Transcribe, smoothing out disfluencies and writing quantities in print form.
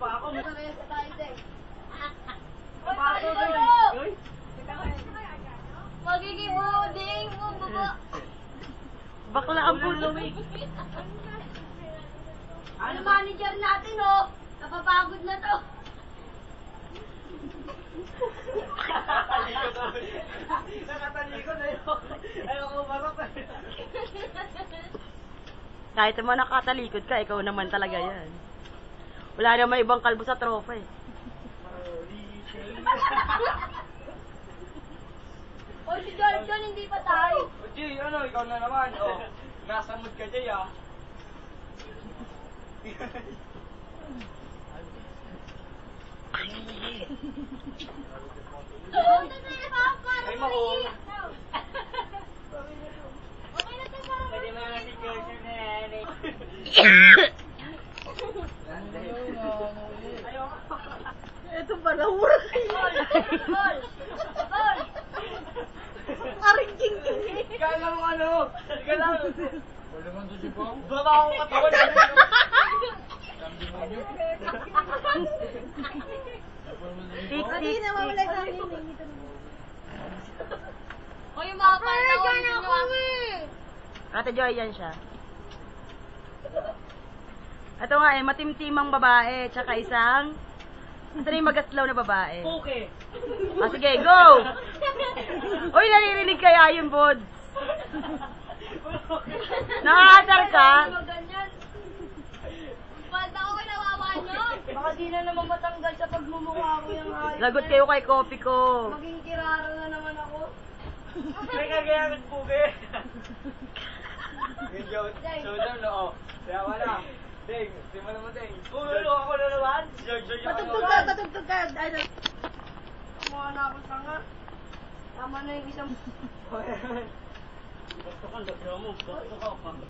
pa ako. Masakaya sa tayo din. Uy! Magiging buding mo, baba. Bakla ang pulo. Ano manager natin, oh? Napapagod na to. Nakatalikod na yun. Ayoko marap eh. Kahit naman nakatalikod ka, ikaw naman talaga yan. Wala naman ibang kalbo sa tropa eh. O si Jordan, hindi pa tayo. O Jay, ano, ikaw na naman. O, nasa mood ka Jay ah. Ay, makuha. Okay na to, parang Pwede mo na si Jordan na yan eh. Ayoko. Ito pala, wala Gol! Gol! Aring king-king. Kala mo ano? Ika lang. Wala man doon si Pong. Baka akong katawan. Hindi na mawala sa amin. O yung mga pantawan nyo. Ate Joy, yan siya. Ito nga eh, matimtimang babae, tsaka isang ito na yung magatlaw na babae. Okay. Ah, sige, go! Uy, naririnig kaya yun, Bod? Nakaatar ka? Ganyan. Palta ko kay nawawa nyo. Baka di na naman matanggal sa pagmumukha ko yung hayop. Lagot kayo kay Kopi ko. Maging kiraro na naman ako. May kagayangan pugi. Medyo, showdown no. Kaya wala. Ding, di mo naman ding. Ulo, ako na naman. Patugtog ka, patugtog ka. Ano? Kumuha na ako sanga. Tama na yung isang... Gusto ko, lagyan mo. Gusto ko.